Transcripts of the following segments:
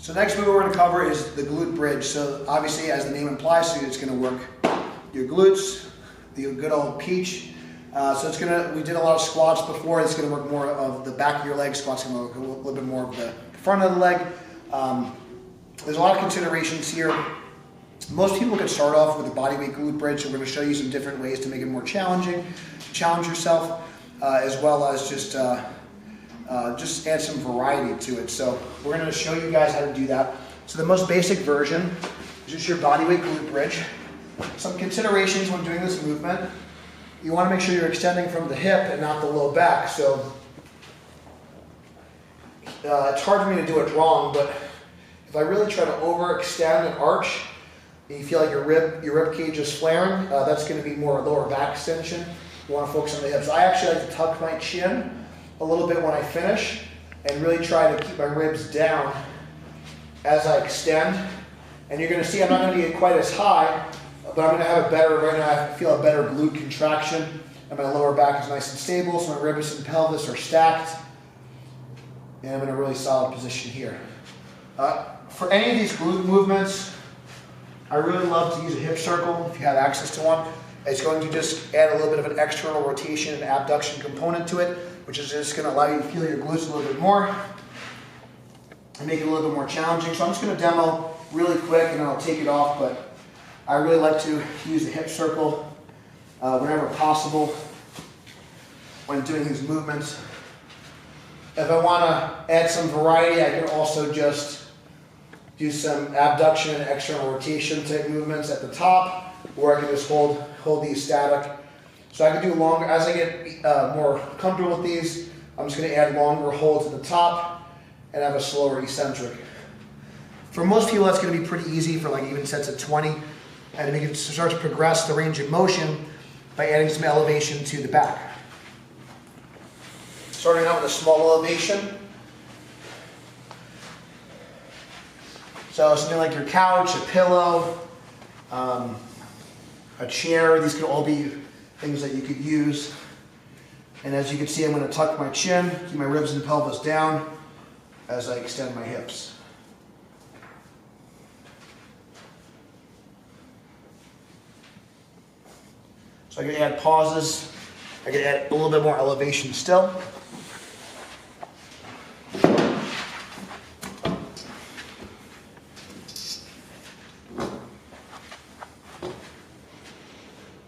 So next move we're going to cover is the glute bridge. So obviously, as the name implies, it's going to work your glutes, the good old peach. So it's gonna. We did a lot of squats before. It's going to work more of the back of your leg. Squats going to work a little bit more of the front of the leg. There's a lot of considerations here. Most people can start off with a bodyweight glute bridge. So we're going to show you some different ways to make it more challenging, to challenge yourself, as well as just add some variety to it. So we're going to show you guys how to do that. So the most basic version is just your bodyweight glute bridge. Some considerations when doing this movement. You want to make sure you're extending from the hip and not the low back. So it's hard for me to do it wrong, but if I really try to overextend and arch, and you feel like your rib cage is flaring, that's going to be more lower back extension. You want to focus on the hips. I actually like to tuck my chin a little bit when I finish and really try to keep my ribs down as I extend. And you're going to see I'm not going to get quite as high, but I'm going to have a better, right now I feel a better glute contraction, and my lower back is nice and stable, so my ribs and pelvis are stacked, and I'm in a really solid position here. For any of these glute movements, I really love to use a hip circle if you have access to one. It's going to just add a little bit of an external rotation and abduction component to it, which is just going to allow you to feel your glutes a little bit more and make it a little bit more challenging. So I'm just going to demo really quick and then I'll take it off, but I really like to use the hip circle whenever possible when doing these movements. If I want to add some variety, I can also just do some abduction and external rotation type movements at the top, or I can just hold these static. So I can do longer, as I get more comfortable with these, I'm just going to add longer holds at the top and have a slower eccentric. For most people, that's going to be pretty easy for like even sets of 20, and to make it start to progress the range of motion by adding some elevation to the back. Starting out with a small elevation. So something like your couch, a pillow, a chair, these could all be things that you could use. And as you can see, I'm going to tuck my chin, keep my ribs and pelvis down as I extend my hips. So I can add pauses. I can add a little bit more elevation still.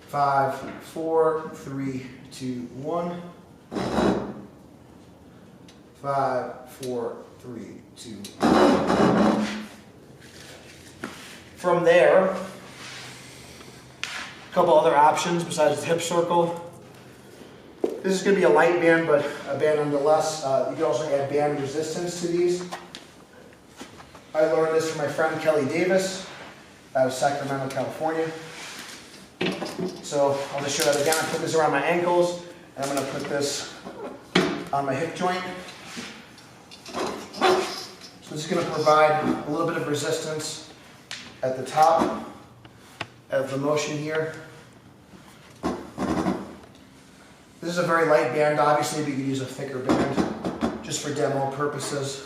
Five, four, three, two, one. 5, 4, 3, 2, 1. From there, a couple other options besides the hip circle. This is going to be a light band, but a band nonetheless. You can also add band resistance to these. I learned this from my friend Kelly Davis out of Sacramento, California. So I'll just show that again. I put this around my ankles, and I'm going to put this on my hip joint. So this is going to provide a little bit of resistance at the top of the motion here. This is a very light band, obviously, but you could use a thicker band just for demo purposes.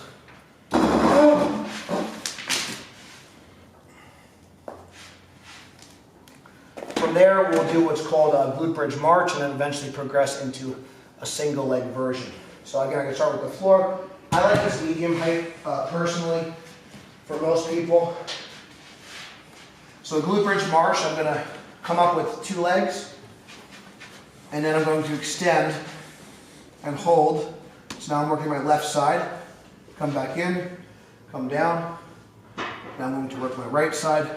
From there, we'll do what's called a glute bridge march and then eventually progress into a single leg version. So again, I can start with the floor. I like this medium height personally for most people. So glute bridge march, I'm going to come up with 2 legs. And then I'm going to extend and hold. So now I'm working my left side. Come back in, come down. Now I'm going to work my right side.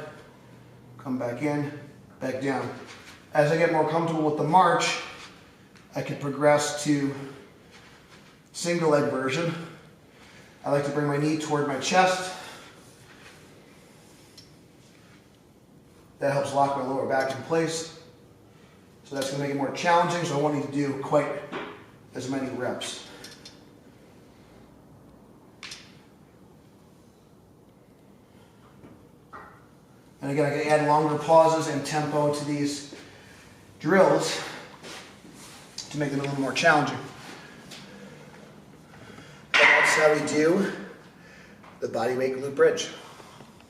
Come back in, back down. As I get more comfortable with the march, I can progress to single leg version. I like to bring my knee toward my chest. That helps lock my lower back in place. So that's going to make it more challenging, so I won't need to do quite as many reps. And again, I can add longer pauses and tempo to these drills to make them a little more challenging. And that's how we do the bodyweight glute bridge.